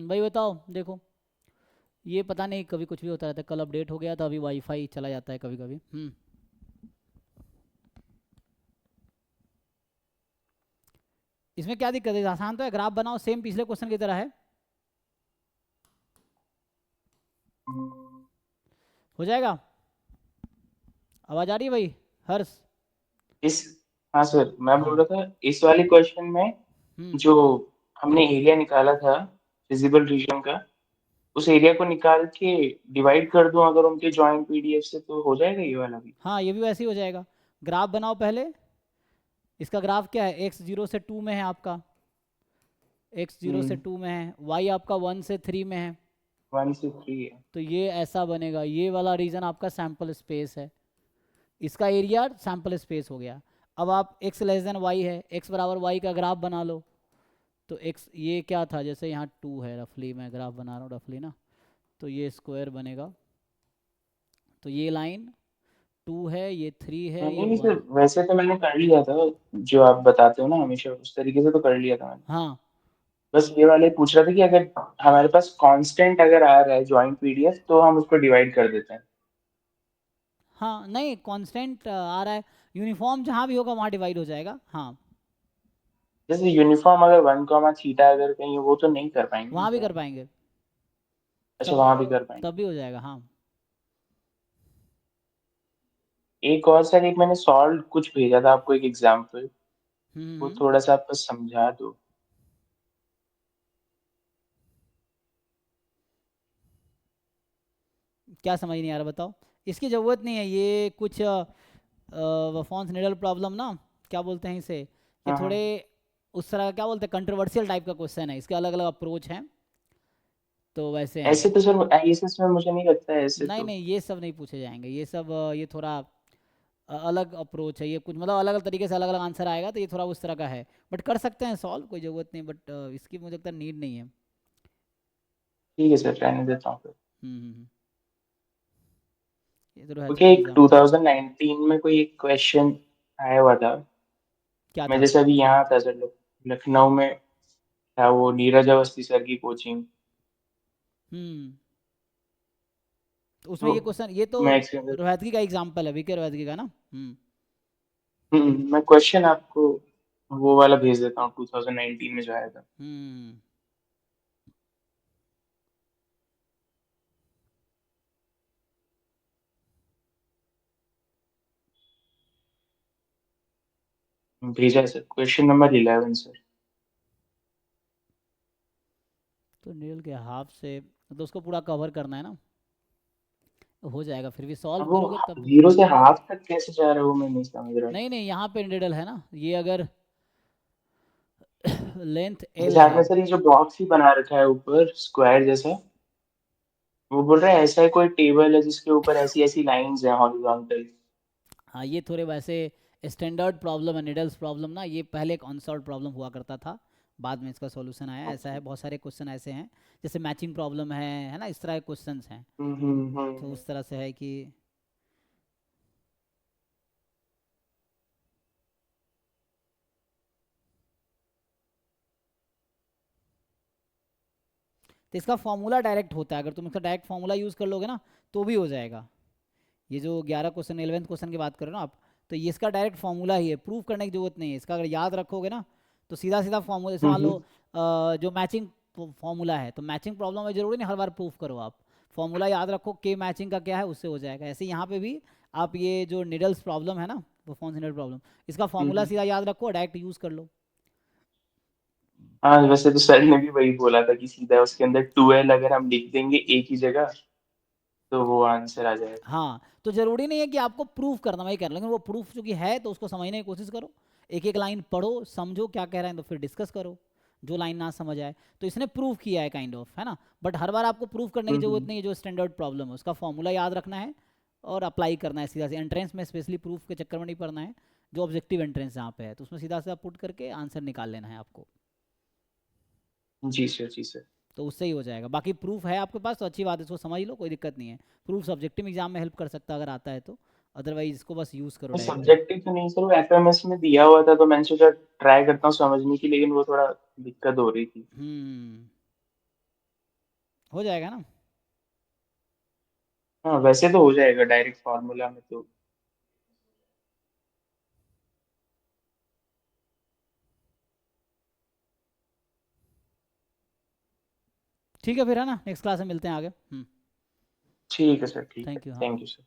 भाई बताओ देखो, ये पता नहीं कभी कुछ भी होता रहता है। कल अपडेट हो गया था, अभी वाईफाई चला जाता है कभी कभी। इसमें क्या दिक्कत है? आसान तो है, ग्राफ बनाओ सेम पिछले क्वेश्चन की तरह है। हो जाएगा। आवाज आ रही है भाई? हर्ष। इस हाँ सर, मैं बोल हाँ। रहा था इस वाले क्वेश्चन में हम्म। जो हमने एरिया निकाला था फिजिबल रीजन का, उस एरिया को निकाल के डिवाइड कर दूं अगर उनके जॉइंट पीडीएफ से, तो हो जाएगा ये वाला भी। हाँ, ये भी वैसे ही हो जाएगा। ग्राफ बनाओ पहले। इसका ग्राफ क्या है? एक्स 0 से 2 में है आपका। एक्स जीरो से हम्म। टू में है, वाई आपका 1 से 3 में है। 1 से 3 है। तो ये ऐसा बनेगा, ये वाला रीजन आपका सैंपल स्पेस है। इसका एरिया सैंपल स्पेस हो गया। अब आप x लेस देन वाई है, x बराबर वाई का ग्राफ बना लो। तो x ये क्या था, जैसे यहाँ 2 है रफली, मैं ग्राफ बना रहा हूँ रफली ना। तो ये स्क्वायर बनेगा। तो ये लाइन 2 है, ये 3 है, नहीं ये नहीं सर, 1। वैसे तो मैंने कर लिया था, जो आप बताते हो ना हमेशा उस तरीके से तो कर लिया था मैंने। हाँ। बस ये वाले पूछ रहा था कि अगर हमारे पास कांस्टेंट अगर आ रहा है जॉइंट पीडीएफ तो हम उसको डिवाइड कर देते हैं। हाँ नहीं, कांस्टेंट आ रहा है। यूनिफॉर्म जहाँ भी होगा वहाँ डिवाइड हो जाएगा, हाँ। जैसे यूनिफॉर्म अगर 1 थीटा अगर कहीं, वो तो नहीं कर पाएंगे ना वहाँ भी कर ज्वाइन। पाएंगे। अच्छा, तब वहां भी कर तब पाएंगे। भी हो जाएगा, हाँ। एक और सर, एक मैंने सॉल्व कुछ भेजा था आपको, एक एग्जाम्पल, वो हम्म। थोड़ा सा आपको समझा दो। क्या समझ नहीं आ रहा बताओ। इसकी ज़रूरत नहीं है, ये कुछ वफॉन्स निडल प्रॉब्लम ना, क्या बोलते हैं इसे, ये हाँ थोड़े हाँ। उस तरह का क्या बोलते हैं, कंट्रोवर्शियल टाइप का क्वेश्चन है, इसके अलग अलग अप्रोच हैं। तो वैसे हैं। ऐसे तो सर आईएसएस में मुझे नहीं लगता है ऐसे नहीं तो। नहीं, ये सब नहीं पूछे जाएंगे, ये सब ये थोड़ा अलग अप्रोच है, ये कुछ मतलब अलग अलग तरीके से अलग अलग आंसर आएगा, तो ये थोड़ा उस तरह का है। बट कर सकते हैं सॉल्व, कोई ज़रूरत नहीं, बट इसकी मुझे लगता है नीड नहीं है। ठीक है सर, रहने देता हूँ फिर। ये तो रोहतकी ओके, का एक एग्जाम्पल है। 2019 में कोई एक क्वेश्चन आया हुआ था। क्या मैं था? जैसे अभी यहाँ था सर, लखनऊ में था, वो नीरज अवस्थी सर की कोचिंग। हम्म। तो उसमें तो ये क्वेश्चन, ये तो मैं इसके अंदर, रोहतकी का एग्जाम्पल है, वीके रोहतकी का ना। मैं क्वेश्चन आपको वो वाला भेज देता हूँ 2019 में जो आया था। हम्म। भेजा है सर, क्वेश्चन नंबर 11 सर। तो नील के हाफ से तो उसको पूरा कवर करना है ना। हो जाएगा, फिर भी सॉल्व अब वो करोगे तब। 0 से हाफ तक कैसे जा रहा है वो मैं नहीं समझ रहा। नहीं नहीं, यहाँ पे निडल है ना, ये अगर लेंथ एल जैसे है। आपने सर ये जो बॉक्स ही बना रखा है ऊपर स्क्वायर जैसा, वो बोल रहा है ऐसा है कोई टेबल है जिसके ऊपर ऐसी ऐसी लाइंस हैं हॉरिजॉन्टल। हाँ, ये थोड़े वैसे स्टैंडर्ड प्रॉब्लम है, निडल्स प्रॉब्लम ना, ये पहले एक अनसॉल्व प्रॉब्लम हुआ करता था। बाद में इसका सॉल्यूशन आया, ऐसा है, बहुत सारे क्वेश्चन ऐसे हैं। जैसे मैचिंग प्रॉब्लम है ना, इस तरह के क्वेश्चंस हैं। तो उस तरह से है कि तो इसका फॉर्मूला डायरेक्ट होता है, अगर तुम इसका डायरेक्ट फॉर्मूला यूज़ कर लोगे ना तो भी हो जाएगा। ये जो 11 क्वेश्चन 11th क्वेश्चन की बात करो ना आप, तो ये इसका डायरेक्ट फॉर्मूला ही है, प्रूफ करने की जरूरत नहीं है इसका, अगर याद रखोगे ना तो सीधा सीधा फॉर्मूला, जैसे मान लो जो मैचिंग फॉर्मूला है, तो मैचिंग प्रॉब्लम में जरूरी नहीं हर बार प्रूफ करो आप। फॉर्मूला याद रखो के मैचिंग का क्या है, उससे हो जाएगा। ऐसे यहाँ पे भी आप ये जो निडल्स प्रॉब्लम है ना, परफॉर्मेंस निडल प्रॉब्लम, इसका फॉर्मूला सीधा याद रखो और डायरेक्ट यूज़ कर लो। हाँ, वैसे तो सर ने भी वही बोला था कि सीधा उसके अंदर 2L अगर हम लिख देंगे एक ही जगह तो वो आंसर आ जाएगा। हाँ, तो ज़रूरी नहीं है कि आपको प्रूफ करना, मैं कह रहा हूँ, लेकिन वो प्रूफ चूंकि है तो उसको समझने की कोशिश करो। एक एक लाइन पढ़ो, समझो क्या कह रहे हैं, तो फिर डिस्कस करो। जो लाइन ना समझ आए तो इसने प्रूफ किया है काइंड ऑफ, है ना। बट हर बार आपको प्रूफ करने की जरूरत नहीं है, जो स्टैंडर्ड प्रॉब्लम है उसका फॉर्मूला याद रखना है और अप्लाई करना है सीधा से। एंट्रेंस में स्पेशली प्रूफ के चक्कर में नहीं पड़ना है। जो ऑब्जेक्टिव एंट्रेंस जहाँ पे है तो उसमें सीधा सीधा पुट करके आंसर निकाल लेना है आपको। जी सर, जी सर। तो उससे ही हो जाएगा। बाकी प्रूफ है आपके पास तो अच्छी बात है, इसको समझ लो, कोई दिक्कत नहीं है। प्रूफ सब्जेक्टिव एग्जाम में हेल्प कर सकता है अगर आता है तो। अदरवाइज इसको बस यूज़ करो डायरेक्ट। सब्जेक्टिव तो नहीं सर, वो एफएमएस में दिया हुआ था तो मैंने सोचा ट्राई करता हूँ समझने की, लेकिन वो थोड़ा दिक्कत हो रही थी। हम्म। हो जाएगा ना। हाँ वैसे तो हो जाएगा डायरेक्ट फार्मूला में तो। ठीक है फिर, है ना, नेक्स्ट क्लास में मिलते हैं आगे। ठीक है सर, ठीक है, थैंक यू, हाँ। Thank you sir.